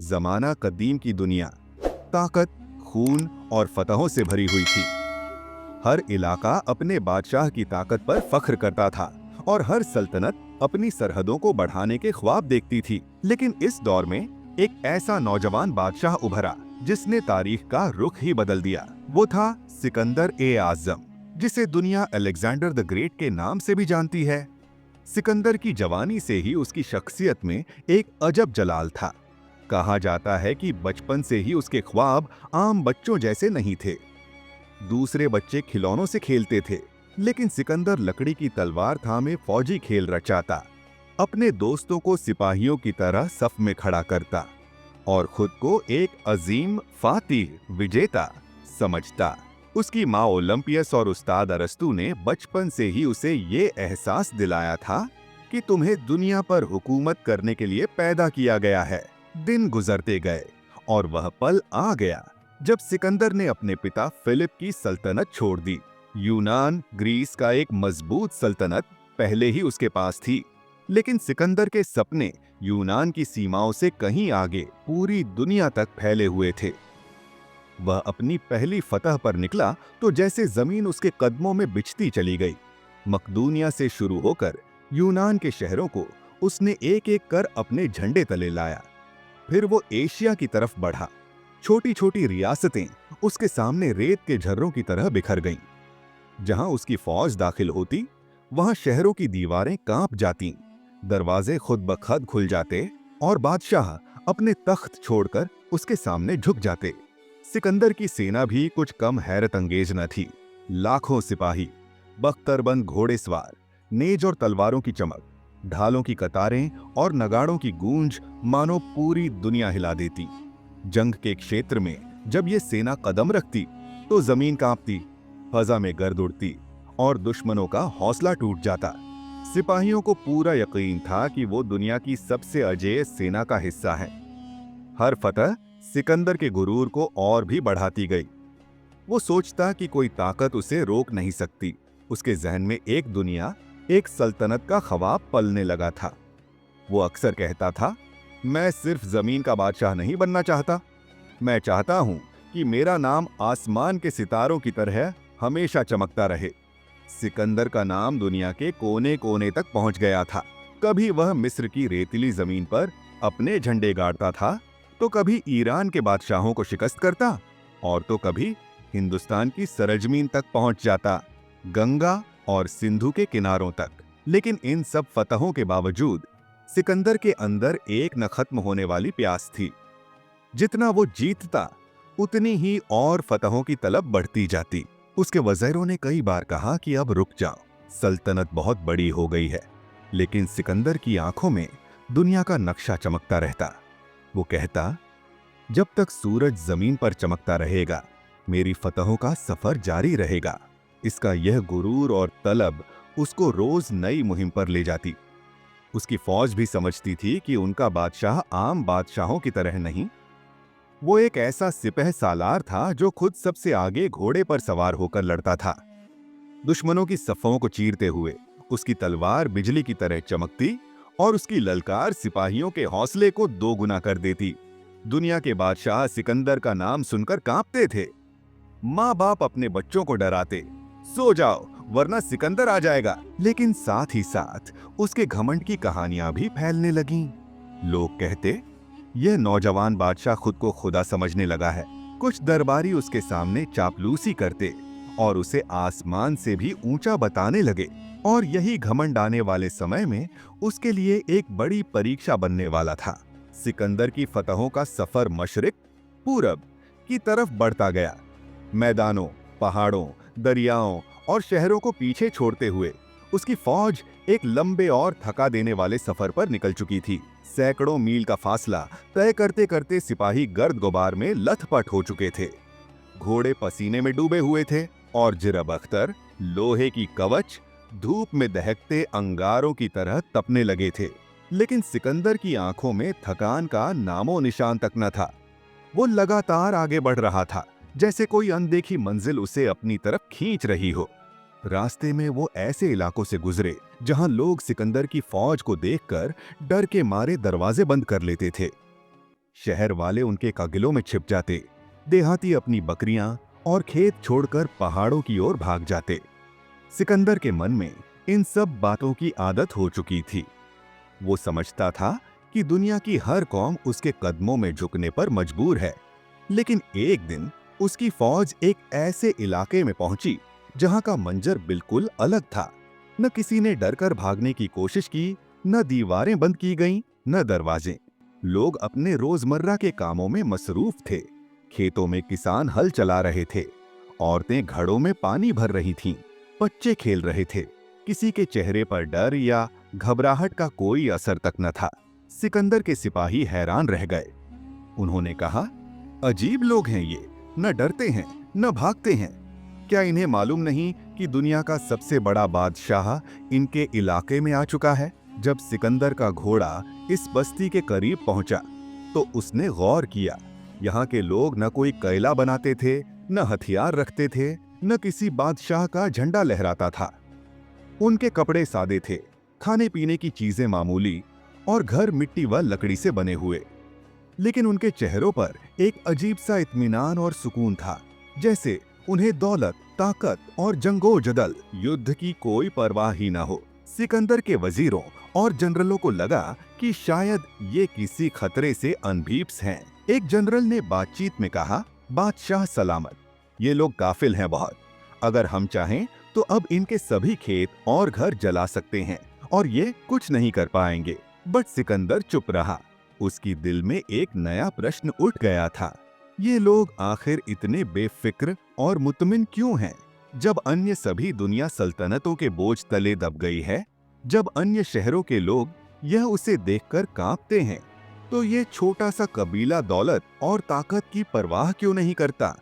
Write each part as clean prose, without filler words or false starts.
जमाना कदीम की दुनिया ताकत, खून और फतहों से भरी हुई थी। हर इलाका अपने बादशाह की ताकत पर फख्र करता था और हर सल्तनत अपनी सरहदों को बढ़ाने के ख्वाब देखती थी। लेकिन इस दौर में एक ऐसा नौजवान बादशाह उभरा जिसने तारीख का रुख ही बदल दिया। वो था सिकंदर ए आज़म, जिसे दुनिया अलेक्जेंडर द ग्रेट के नाम से भी जानती है। सिकंदर की जवानी से ही उसकी शख्सियत में एक अजब जलाल था। कहा जाता है कि बचपन से ही उसके ख्वाब आम बच्चों जैसे नहीं थे। दूसरे बच्चे खिलौनों से खेलते थे, लेकिन सिकंदर लकड़ी की तलवार थामे फौजी खेल रचाता, अपने दोस्तों को सिपाहियों की तरह सफ में खड़ा करता और खुद को एक अजीम फातिह विजेता समझता। उसकी माँ ओलंपियस और उस्ताद अरस्तू ने बचपन से ही उसे ये एहसास दिलाया था कि तुम्हें दुनिया पर हुकूमत करने के लिए पैदा किया गया है। दिन गुजरते गए और वह पल आ गया जब सिकंदर ने अपने पिता फिलिप की सल्तनत छोड़ दी। यूनान, ग्रीस का एक मजबूत सल्तनत पहले ही उसके पास थी, लेकिन सिकंदर के सपने यूनान की सीमाओं से कहीं आगे पूरी दुनिया तक फैले हुए थे। वह अपनी पहली फतह पर निकला तो जैसे जमीन उसके कदमों में बिछती चली गई। मकदूनिया से शुरू होकर यूनान के शहरों को उसने एक एक कर अपने झंडे तले लाया। फिर वो एशिया की तरफ बढ़ा। छोटी छोटी रियासतें उसके सामने रेत के झर्रों की तरह बिखर गईं। जहां उसकी फौज दाखिल होती, वहां शहरों की दीवारें कांप जातीं, दरवाजे खुद ब खुद खुल जाते और बादशाह अपने तख्त छोड़कर उसके सामने झुक जाते। सिकंदर की सेना भी कुछ कम हैरत अंगेज न थी। लाखों सिपाही, बख्तरबंद घोड़ेसवार, नेज और तलवारों की चमक, ढालों की कतारें और नगाड़ों की गूंज मानो पूरी दुनिया हिला देती। जंग के क्षेत्र में जब ये सेना कदम रखती तो जमीन कांपती, फजा में गर्द उड़ती और दुश्मनों का हौसला टूट जाता। सिपाहियों को पूरा यकीन था कि वो दुनिया की सबसे अजेय सेना का हिस्सा है। हर फतह सिकंदर के गुरूर को और भी बढ़ाती गई। वो सोचता कि कोई ताकत उसे रोक नहीं सकती। उसके जहन में एक दुनिया, एक सल्तनत का ख्वाब पलने लगा था। वो अक्सर कहता था, मैं सिर्फ जमीन का बादशाह नहीं बनना चाहता, मैं चाहता हूं कि मेरा नाम आसमान के सितारों की तरह हमेशा चमकता रहे। सिकंदर का नाम दुनिया के कोने कोने तक पहुंच गया था। कभी वह मिस्र की रेतीली जमीन पर अपने झंडे गाड़ता था, तो कभी ईरान के बादशाहों को शिकस्त करता और तो कभी हिंदुस्तान की सरजमीन तक पहुंच जाता, गंगा और सिंधु के किनारों तक। लेकिन इन सब फतहों के बावजूद सिकंदर के अंदर एक न खत्म होने वाली प्यास थी। जितना वो जीतता, उतनी ही और फतहों की तलब बढ़ती जाती। उसके वज़ीरों ने कई बार कहा कि अब रुक जाओ, सल्तनत बहुत बड़ी हो गई है। लेकिन सिकंदर की आंखों में दुनिया का नक्शा चमकता रहता। वो कहता, जब तक सूरज जमीन पर चमकता रहेगा, मेरी फतहों का सफर जारी रहेगा। इसका यह गुरूर और तलब उसको रोज नई मुहिम पर ले जाती। उसकी फौज भी समझती थी कि उनका बादशाह आम बादशाहों की तरह नहीं, वो एक ऐसा सिपह सालार था जो खुद सबसे आगे घोड़े पर सवार होकर लड़ता था। दुश्मनों की सफ़ों को चीरते हुए उसकी तलवार बिजली की तरह चमकती और उसकी ललकार सिपाहियों के हौसले को दोगुना कर देती। दुनिया के बादशाह सिकंदर का नाम सुनकर कांपते थे। माँ बाप अपने बच्चों को डराते, सो जाओ वरना सिकंदर आ जाएगा। लेकिन साथ ही साथ उसके घमंड की कहानियां भी फैलने लगीं। लोग कहते, यह नौजवान बादशाह खुद को खुदा समझने लगा है। कुछ दरबारी उसके सामने चापलूसी करते और उसे आसमान से भी ऊंचा बताने लगे। और यही घमंड आने वाले समय में उसके लिए एक बड़ी परीक्षा बनने वाला था। सिकंदर की फतहों का सफर मशरिक, पूरब की तरफ बढ़ता गया। मैदानों, पहाड़ों, दरियाओं और शहरों को पीछे छोड़ते हुए उसकी फौज एक लंबे और थका देने वाले सफर पर निकल चुकी थी। सैकड़ों मील का फासला तय करते करते सिपाही गर्द गुबार में लथपथ हो चुके थे। घोड़े पसीने में डूबे हुए थे और जिरब अख्तर लोहे की कवच धूप में दहकते अंगारों की तरह तपने लगे थे। लेकिन सिकंदर की आंखों में थकान का नामो निशान तक न था। वो लगातार आगे बढ़ रहा था, जैसे कोई अनदेखी मंजिल उसे अपनी तरफ खींच रही हो। रास्ते में वो ऐसे इलाकों से गुजरे जहां लोग सिकंदर की फौज को देखकर डर के मारे दरवाजे बंद कर लेते थे। शहर वाले उनके कागिलों में छिप जाते, देहाती अपनी बकरियां और खेत छोड़कर पहाड़ों की ओर भाग जाते। सिकंदर के मन में इन सब बातों की आदत हो चुकी थी। वो समझता था कि दुनिया की हर कौम उसके कदमों में झुकने पर मजबूर है। लेकिन एक दिन उसकी फौज एक ऐसे इलाके में पहुंची जहां का मंजर बिल्कुल अलग था। न किसी ने डरकर भागने की कोशिश की, न दीवारें बंद की गईं, न दरवाजे। लोग अपने रोजमर्रा के कामों में मसरूफ थे। खेतों में किसान हल चला रहे थे, औरतें घड़ों में पानी भर रही थीं, बच्चे खेल रहे थे। किसी के चेहरे पर डर या घबराहट का कोई असर तक न था। सिकंदर के सिपाही हैरान रह गए। उन्होंने कहा, अजीब लोग हैं ये, न डरते हैं न भागते हैं। क्या इन्हें मालूम नहीं कि दुनिया का सबसे बड़ा बादशाह इनके इलाके में आ चुका है? जब सिकंदर का घोड़ा इस बस्ती के करीब पहुंचा तो उसने गौर किया, यहाँ के लोग न कोई कैला बनाते थे, न हथियार रखते थे, न किसी बादशाह का झंडा लहराता था। उनके कपड़े सादे थे, खाने पीने की चीजें मामूली और घर मिट्टी व लकड़ी से बने हुए। लेकिन उनके चेहरों पर एक अजीब सा इत्मीनान और सुकून था, जैसे उन्हें दौलत, ताकत और जंगो जदल, युद्ध की कोई परवाह ही ना हो। सिकंदर के वजीरों और जनरलों को लगा कि शायद ये किसी खतरे से अनभीप्स हैं। एक जनरल ने बातचीत में कहा, बादशाह सलामत, ये लोग काफिल हैं बहुत। अगर हम चाहें तो अब इनके सभी खेत और घर जला सकते हैं और ये कुछ नहीं कर पाएंगे। बट सिकंदर चुप रहा। उसकी दिल में एक नया प्रश्न उठ गया था, ये लोग आखिर इतने बेफिक्र और मुतमिन क्यों हैं? जब अन्य सभी दुनिया सल्तनतों के बोझ तले दब गई है, जब अन्य शहरों के लोग यह उसे देखकर कांपते हैं, तो ये छोटा सा कबीला दौलत और ताकत की परवाह क्यों नहीं करता?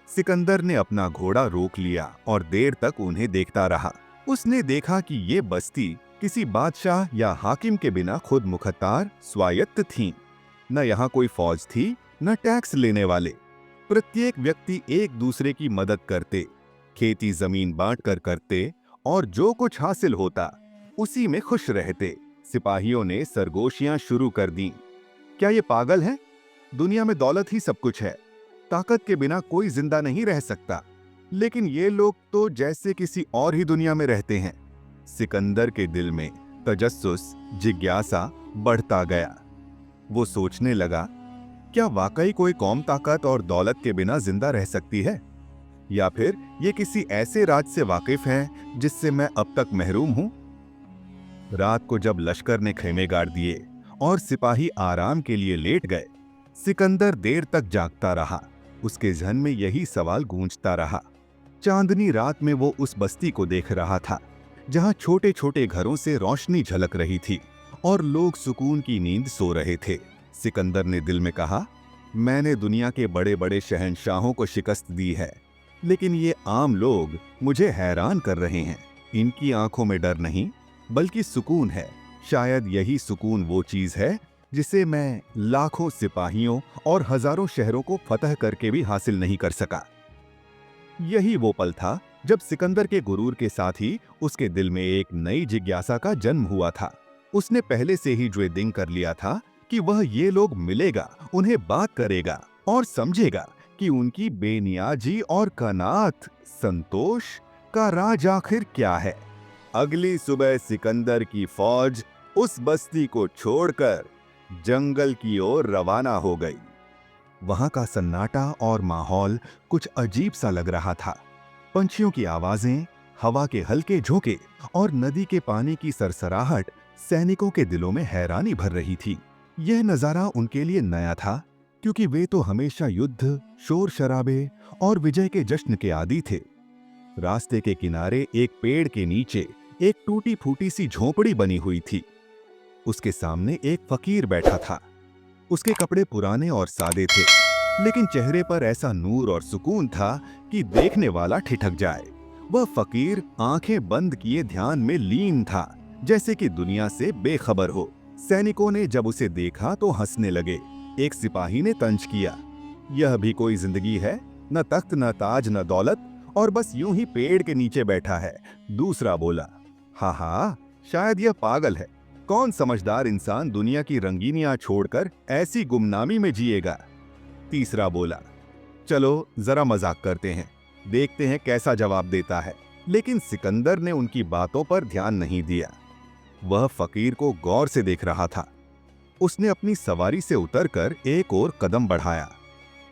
सिकंदर ने अपना घोड़ा रोक लिया और देर तक उन्हें देखता रहा। उसने देखा कि ये बस्ती किसी बादशाह या हाकिम के बिना खुद मुख्तार, स्वायत्त थीं। न यहाँ कोई फौज थी, न टैक्स लेने वाले। प्रत्येक व्यक्ति एक दूसरे की मदद करते, खेती जमीन बांट कर करते और जो कुछ हासिल होता उसी में खुश रहते। सिपाहियों ने सरगोशियां शुरू कर दी। क्या ये पागल है? दुनिया में दौलत ही सब कुछ है, ताकत के बिना कोई जिंदा नहीं रह सकता। लेकिन ये लोग तो जैसे किसी और ही दुनिया में रहते हैं। सिकंदर के दिल में तजस्सुस, जिज्ञासा बढ़ता गया। वो सोचने लगा, क्या वाकई कोई कौम ताकत और दौलत के बिना जिंदा रह सकती है? या फिर ये किसी ऐसे राज से वाकिफ हैं जिससे मैं अब तक महरूम हूं? रात को जब लश्कर ने खेमे गाड़ दिए और सिपाही आराम के लिए लेट गए, सिकंदर देर तक जागता रहा। उसके जहन में यही सवाल गूंजता रहा। चांदनी रात में वो उस बस्ती को देख रहा था जहां छोटे छोटे घरों से रोशनी झलक रही थी और लोग सुकून की नींद सो रहे थे। सिकंदर ने दिल में कहा, मैंने दुनिया के बड़े बड़े शहंशाहों को शिकस्त दी है, लेकिन ये आम लोग मुझे हैरान कर रहे हैं। इनकी आंखों में डर नहीं बल्कि सुकून है। शायद यही सुकून वो चीज है जिसे मैं लाखों सिपाहियों और हजारों शहरों को फतह करके भी हासिल नहीं कर सका। यही वो पल था जब सिकंदर के गुरूर के साथ ही उसके दिल में एक नई जिज्ञासा का जन्म हुआ था। उसने पहले से ही ड्वेडिंग कर लिया था कि वह ये लोग मिलेगा, उन्हें बात करेगा और समझेगा कि उनकी बेनियाजी और कनात, संतोष का राज आखिर क्या है। अगली सुबह सिकंदर की फौज उस बस्ती को छोड़कर जंगल की ओर रवाना हो गई। वहां का सन्नाटा और माहौल कुछ अजीब सा लग रहा था। पंछियों की आवाजें, हवा के हल्के झोंके और नदी के पानी की सरसराहट सैनिकों के दिलों में हैरानी भर रही थी। यह नजारा उनके लिए नया था, क्योंकि वे तो हमेशा युद्ध, शोर शराबे और विजय के जश्न के आदी थे। रास्ते के किनारे एक पेड़ के नीचे एक टूटी फूटी सी झोपड़ी बनी हुई थी। उसके सामने एक फकीर बैठा था। उसके कपड़े पुराने और सादे थे, लेकिन चेहरे पर ऐसा नूर और सुकून था कि देखने वाला ठिठक जाए। वह फकीर आंखें बंद किए ध्यान में लीन था, जैसे कि दुनिया से बेखबर हो। सैनिकों ने जब उसे देखा तो हंसने लगे। एक सिपाही ने तंज किया, यह भी कोई जिंदगी है? न तख्त, न ताज, न दौलत, और बस यूं ही पेड़ के नीचे बैठा है। दूसरा बोला, हाँ हाँ, शायद यह पागल है। कौन समझदार इंसान दुनिया की रंगीनियां छोड़कर ऐसी गुमनामी में जिएगा? तीसरा बोला, चलो जरा मजाक करते हैं, देखते हैं कैसा जवाब देता है। लेकिन सिकंदर ने उनकी बातों पर ध्यान नहीं दिया। वह फकीर को गौर से देख रहा था। उसने अपनी सवारी से उतरकर एक और कदम बढ़ाया।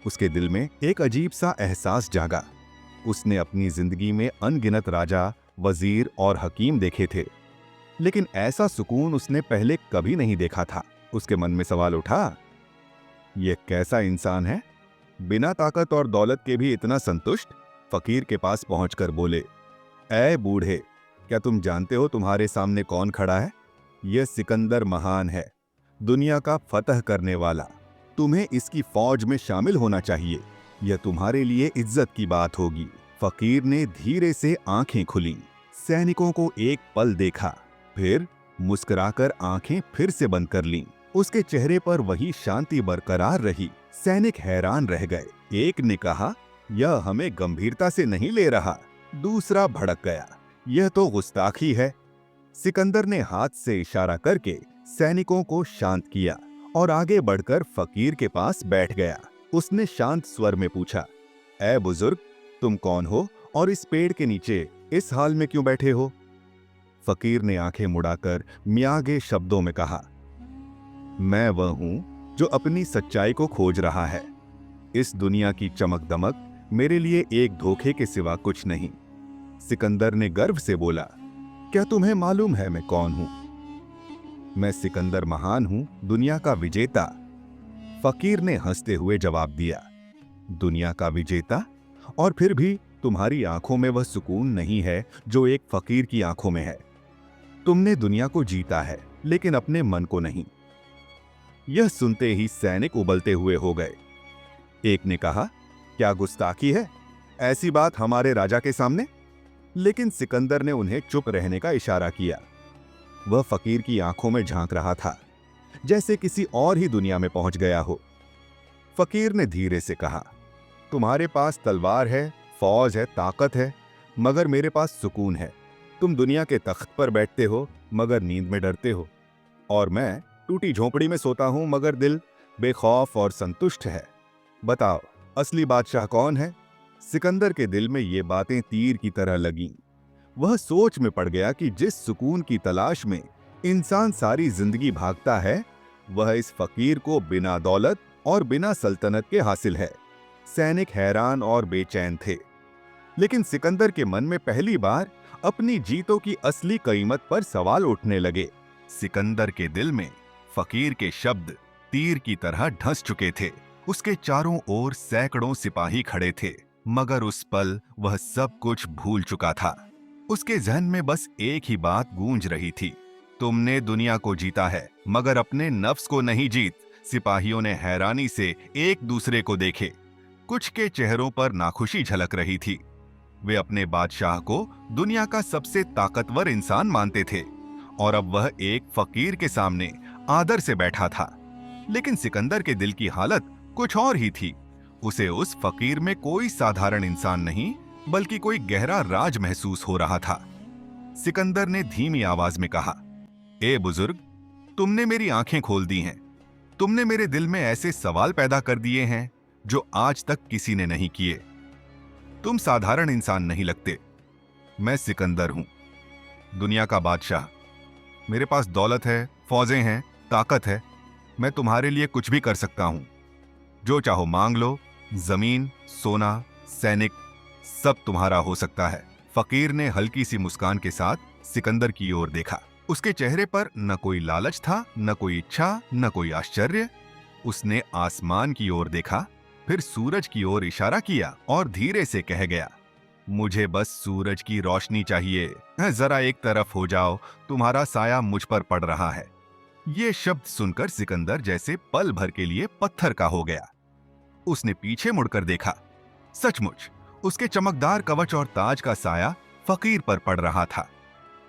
उसके दिल में एक अजीब सा एहसास जागा। उसने अपनी जिंदगी में अनगिनत राजा, वजीर और हकीम देखे थे, लेकिन ऐसा सुकून उसने पहले कभी नहीं देखा था। उसके मन में सवाल उठा, यह कैसा इंसान है, बिना ताकत और दौलत के भी इतना संतुष्ट? फकीर के पास पहुंचकर बोले, ऐ बूढ़े, क्या तुम जानते हो तुम्हारे सामने कौन खड़ा है? यह सिकंदर महान है, दुनिया का फतह करने वाला। तुम्हें इसकी फौज में शामिल होना चाहिए। यह तुम्हारे लिए इज्जत की बात होगी। फकीर ने धीरे से आंखें खुली, सैनिकों को एक पल देखा, फिर मुस्कुराकर आंखें फिर से बंद कर लीं। उसके चेहरे पर वही शांति बरकरार रही। सैनिक हैरान रह गए। एक ने कहा, यह हमें गंभीरता से नहीं ले रहा। दूसरा भड़क गया, यह तो गुस्ताखी है। सिकंदर ने हाथ से इशारा करके सैनिकों को शांत किया और आगे बढ़कर फकीर के पास बैठ गया। उसने शांत स्वर में पूछा, ऐ बुजुर्ग, तुम कौन हो और इस पेड़ के नीचे इस हाल में क्यों बैठे हो? फकीर ने आंखें मुड़ाकर मियागे शब्दों में कहा, मैं वह हूं जो अपनी सच्चाई को खोज रहा है। इस दुनिया की चमक दमक मेरे लिए एक धोखे के सिवा कुछ नहीं। सिकंदर ने गर्व से बोला, क्या तुम्हें मालूम है मैं कौन हूं? मैं सिकंदर महान हूं, दुनिया का विजेता। फकीर ने हंसते हुए जवाब दिया, दुनिया का विजेता? और फिर भी तुम्हारी आंखों में वह सुकून नहीं है जो एक फकीर की आंखों में है। तुमने दुनिया को जीता है, लेकिन अपने मन को नहीं। यह सुनते ही सैनिक उबलते हुए हो गए। एक ने कहा, क्या गुस्ताखी है ऐसी बात हमारे राजा के सामने? लेकिन सिकंदर ने उन्हें चुप रहने का इशारा किया। वह फकीर की आंखों में झांक रहा था, जैसे किसी और ही दुनिया में पहुंच गया हो। फकीर ने धीरे से कहा, तुम्हारे पास तलवार है, फौज है, ताकत है, मगर मेरे पास सुकून है। तुम दुनिया के तख्त पर बैठते हो मगर नींद में डरते हो, और मैं टूटी झोंपड़ी में सोता हूं मगर दिल बेखौफ और संतुष्ट है। बताओ, असली बादशाह कौन है? सिकंदर के दिल में ये बातें तीर की तरह लगीं। वह सोच में पड़ गया कि जिस सुकून की तलाश में इंसान सारी जिंदगी भागता है, वह इस फकीर को बिना दौलत और बिना सल्तनत के हासिल है। सैनिक हैरान और बेचैन थे, लेकिन सिकंदर के मन में पहली बार अपनी जीतों की असली कीमत पर सवाल उठने लगे। सिकंदर के दिल में फकीर के शब्द तीर की तरह ढस चुके थे। उसके चारों ओर सैकड़ों सिपाही खड़े थे, मगर उस पल वह सब कुछ भूल चुका था। उसके जहन में बस एक ही बात गूंज रही थी, तुमने दुनिया को जीता है मगर अपने नफ्स को नहीं जीत। सिपाहियों ने हैरानी से एक दूसरे को देखे। कुछ के चेहरों पर नाखुशी झलक रही थी। वे अपने बादशाह को दुनिया का सबसे ताकतवर इंसान मानते थे, और अब वह एक फकीर के सामने आदर से बैठा था। लेकिन सिकंदर के दिल की हालत कुछ और ही थी। उसे उस फकीर में कोई साधारण इंसान नहीं, बल्कि कोई गहरा राज महसूस हो रहा था। सिकंदर ने धीमी आवाज में कहा, ए बुजुर्ग, तुमने मेरी आंखें खोल दी हैं। तुमने मेरे दिल में ऐसे सवाल पैदा कर दिए हैं जो आज तक किसी ने नहीं किए। तुम साधारण इंसान नहीं लगते। मैं सिकंदर हूं, दुनिया का बादशाह। मेरे पास दौलत है, फौजें हैं, ताकत है। मैं तुम्हारे लिए कुछ भी कर सकता हूं। जो चाहो मांग लो, जमीन, सोना, सैनिक, सब तुम्हारा हो सकता है। फकीर ने हल्की सी मुस्कान के साथ सिकंदर की ओर देखा। उसके चेहरे पर न कोई लालच था, न कोई इच्छा, न कोई आश्चर्य। उसने आसमान की ओर देखा, फिर सूरज की ओर इशारा किया और धीरे से कह गया, मुझे बस सूरज की रोशनी चाहिए। जरा एक तरफ हो जाओ, तुम्हारा साया मुझ पर पड़ रहा है। ये शब्द सुनकर सिकंदर जैसे पल भर के लिए पत्थर का हो गया। उसने पीछे मुड़कर देखा। सचमुच उसके चमकदार कवच और ताज का साया फकीर पर पड़ रहा था।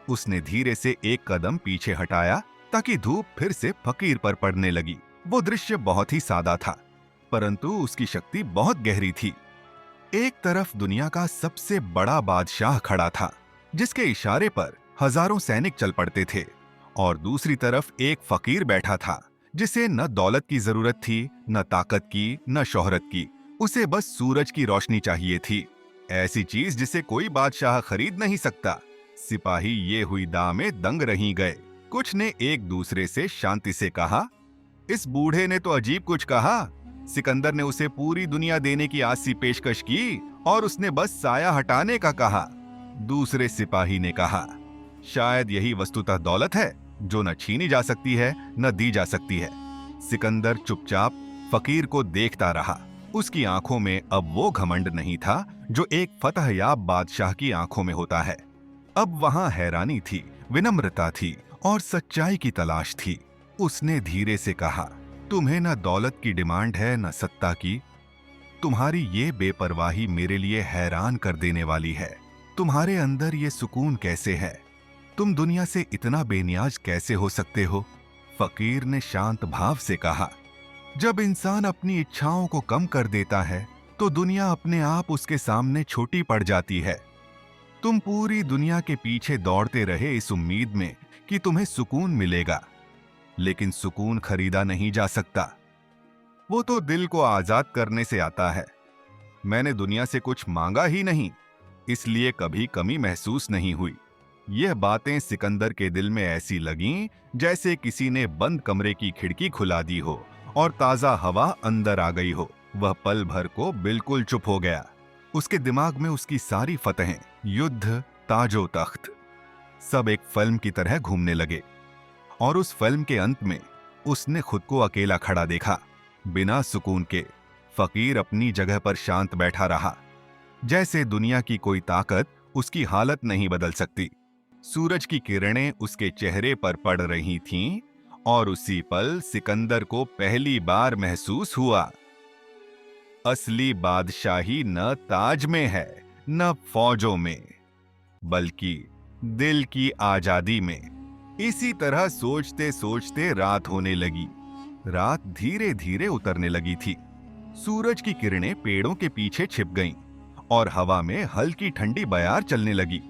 उसने धीरे से एक कदम पीछे हटाया ताकि धूप फिर से फकीर पर पड़ने लगी। वो दृश्य बहुत ही सादा था, परंतु उसकी शक्ति बहुत गहरी थी। एक तरफ दुनिया का सबसे बड़ा बादशाह खड़ा था, जिसके इशारे पर हजारों सैनिक चल पड़ते थे, और दूसरी तरफ एक फकीर बैठा था जिसे न दौलत की जरूरत थी, न ताकत की, न शोहरत की। उसे बस सूरज की रोशनी चाहिए थी, ऐसी चीज जिसे कोई बादशाह खरीद नहीं सकता। सिपाही ये हुई दाव में दंग रही गए। कुछ ने एक दूसरे से शांति से कहा, इस बूढ़े ने तो अजीब कुछ कहा। सिकंदर ने उसे पूरी दुनिया देने की आसी पेशकश की और उसने बस साया हटाने का कहा। दूसरे सिपाही ने कहा, शायद यही वस्तुतः दौलत है जो न छीनी जा सकती है न दी जा सकती है। सिकंदर चुपचाप फकीर को देखता रहा। उसकी आंखों में अब वो घमंड नहीं था जो एक फतहयाब बादशाह की आंखों में होता है। अब वहां हैरानी थी, विनम्रता थी और सच्चाई की तलाश थी। उसने धीरे से कहा, तुम्हें न दौलत की डिमांड है न सत्ता की। तुम्हारी ये बेपरवाही मेरे लिए हैरान कर देने वाली है। तुम्हारे अंदर ये सुकून कैसे है? तुम दुनिया से इतना बेनियाज कैसे हो सकते हो? फकीर ने शांत भाव से कहा, जब इंसान अपनी इच्छाओं को कम कर देता है तो दुनिया अपने आप उसके सामने छोटी पड़ जाती है। तुम पूरी दुनिया के पीछे दौड़ते रहे इस उम्मीद में कि तुम्हें सुकून मिलेगा, लेकिन सुकून खरीदा नहीं जा सकता। वो तो दिल को आजाद करने से आता है। मैंने दुनिया से कुछ मांगा ही नहीं, इसलिए कभी कमी महसूस नहीं हुई। यह बातें सिकंदर के दिल में ऐसी लगीं जैसे किसी ने बंद कमरे की खिड़की खुला दी हो और ताजा हवा अंदर आ गई हो। वह पल भर को बिल्कुल चुप हो गया। उसके दिमाग में उसकी सारी फतहें, युद्ध, ताजो तख्त, सब एक फिल्म की तरह घूमने लगे। और उस फिल्म के अंत में उसने खुद को अकेला खड़ा देखा, बिना सुकून के। फकीर अपनी जगह पर शांत बैठा रहा, जैसे दुनिया की कोई ताकत उसकी हालत नहीं बदल सकती। सूरज की किरणें उसके चेहरे पर पड़ रही थीं और उसी पल सिकंदर को पहली बार महसूस हुआ, असली बादशाही न ताज में है, न फौजों में, बल्कि दिल की आजादी में। इसी तरह सोचते सोचते रात होने लगी। रात धीरे धीरे उतरने लगी थी। सूरज की किरणें पेड़ों के पीछे छिप गईं और हवा में हल्की ठंडी बयार चलने लगी।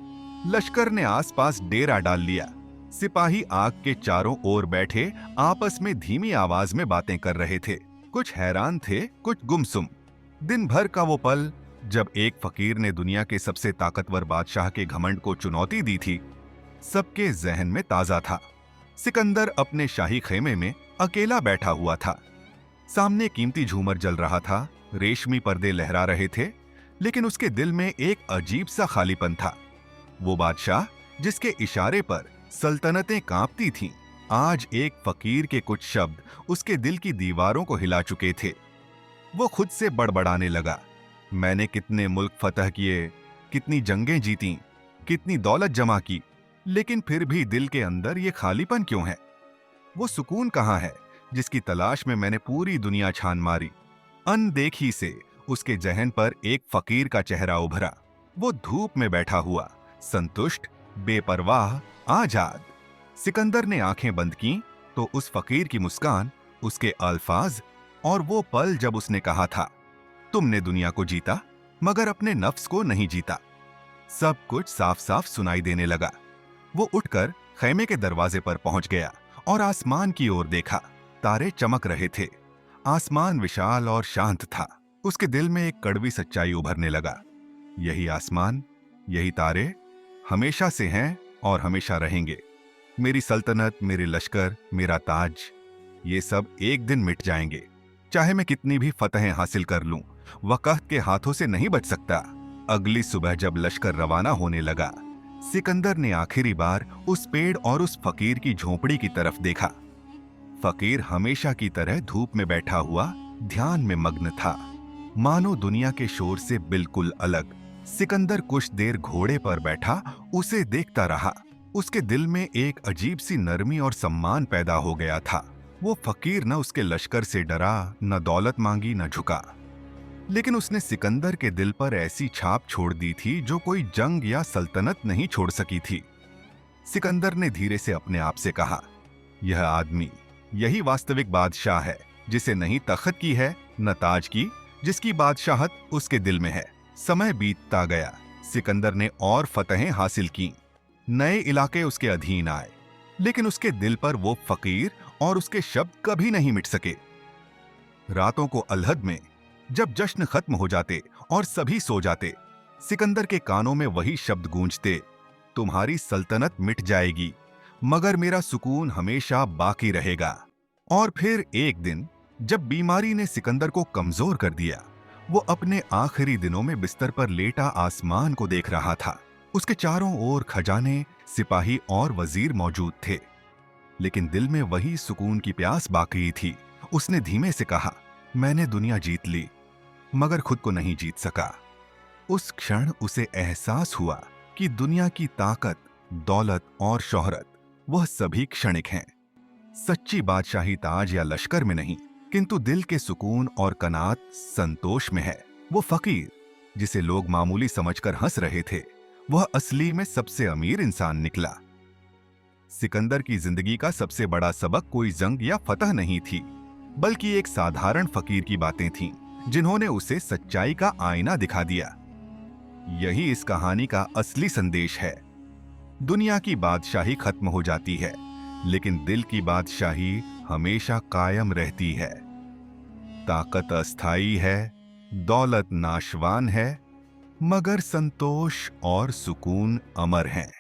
लश्कर ने आसपास डेरा डाल लिया। सिपाही आग के चारों ओर बैठे आपस में धीमी आवाज में बातें कर रहे थे। कुछ हैरान थे, कुछ गुमसुम। दिन भर का वो पल जब एक फकीर ने दुनिया के सबसे ताकतवर बादशाह के घमंड को चुनौती दी थी, सबके जहन में ताजा था। सिकंदर अपने शाही खेमे में अकेला बैठा हुआ था। सामने कीमती झूमर जल रहा था, रेशमी पर्दे लहरा रहे थे, लेकिन उसके दिल में एक अजीब सा खालीपन था। वो बादशाह जिसके इशारे पर सल्तनतें कांपती थीं, आज एक फकीर के कुछ शब्द उसके दिल की दीवारों को हिला चुके थे। वो खुद से बड़बड़ाने लगा, मैंने कितने मुल्क फतह किए, कितनी जंगें जीती, कितनी दौलत जमा की, लेकिन फिर भी दिल के अंदर ये खालीपन क्यों है? वो सुकून कहाँ है जिसकी तलाश में मैंने पूरी दुनिया छान मारी? अनदेखी से उसके जहन पर एक फकीर का चेहरा उभरा। वो धूप में बैठा हुआ, संतुष्ट, बेपरवाह, आजाद। सिकंदर ने आंखें बंद की तो उस फकीर की मुस्कान, उसके अल्फाज और वो पल जब उसने कहा था, तुमने दुनिया को जीता मगर अपने नफ्स को नहीं जीता, सब कुछ साफ साफ सुनाई देने लगा। वो उठकर खैमे के दरवाजे पर पहुंच गया और आसमान की ओर देखा। तारे चमक रहे थे। आसमान विशाल और शांत था। उसके दिल में एक कड़वी सच्चाई उभरने लगा, यही आसमान, यही तारे हमेशा से हैं और हमेशा रहेंगे। मेरी सल्तनत, मेरे लश्कर, मेरा ताज, ये सब एक दिन मिट जाएंगे। चाहे मैं कितनी भी फतहें हासिल कर लूं, वक़्त के हाथों से नहीं बच सकता। अगली सुबह जब लश्कर रवाना होने लगा, सिकंदर ने आखिरी बार उस पेड़ और उस फकीर की झोपड़ी की तरफ देखा। फकीर हमेशा की तरह धूप में बैठा हुआ ध्यान में मग्न था, मानो दुनिया के शोर से बिल्कुल अलग। सिकंदर कुछ देर घोड़े पर बैठा उसे देखता रहा। उसके दिल में एक अजीब सी नरमी और सम्मान पैदा हो गया था। वो फकीर न उसके लश्कर से डरा, न दौलत मांगी, न झुका, लेकिन उसने सिकंदर के दिल पर ऐसी छाप छोड़ दी थी जो कोई जंग या सल्तनत नहीं छोड़ सकी थी। सिकंदर ने धीरे से अपने आप से कहा, यह आदमी, यही वास्तविक बादशाह है, जिसे नहीं तख्त की है न ताज की, जिसकी बादशाहत उसके दिल में है। समय बीतता गया। सिकंदर ने और फतहें हासिल की। नए इलाके उसके अधीन आए। लेकिन उसके दिल पर वो फकीर और उसके शब्द कभी नहीं मिट सके। रातों को अलहद में जब जश्न खत्म हो जाते और सभी सो जाते, सिकंदर के कानों में वही शब्द गूंजते, तुम्हारी सल्तनत मिट जाएगी मगर मेरा सुकून हमेशा बाकी रहेगा। और फिर एक दिन जब बीमारी ने सिकंदर को कमजोर कर दिया, वो अपने आखिरी दिनों में बिस्तर पर लेटा आसमान को देख रहा था। उसके चारों ओर खजाने, सिपाही और वजीर मौजूद थे, लेकिन दिल में वही सुकून की प्यास बाकी थी। उसने धीमे से कहा, मैंने दुनिया जीत ली मगर खुद को नहीं जीत सका। उस क्षण उसे एहसास हुआ कि दुनिया की ताकत, दौलत और शोहरत वह सभी क्षणिक हैं। सच्ची बादशाही ताज या लश्कर में नहीं, किंतु दिल के सुकून और कनात, संतोष में है। वो फकीर जिसे लोग मामूली समझकर हंस रहे थे, वह असली में सबसे अमीर इंसान निकला। सिकंदर की जिंदगी का सबसे बड़ा सबक कोई जंग या फतह नहीं थी, बल्कि एक साधारण फकीर की बातें थीं, जिन्होंने उसे सच्चाई का आईना दिखा दिया। यही इस कहानी का असली संदेश है। दुनिया की बादशाही खत्म हो जाती है, लेकिन दिल की बादशाही हमेशा कायम रहती है। ताकत अस्थाई है, दौलत नाशवान है, मगर संतोष और सुकून अमर हैं।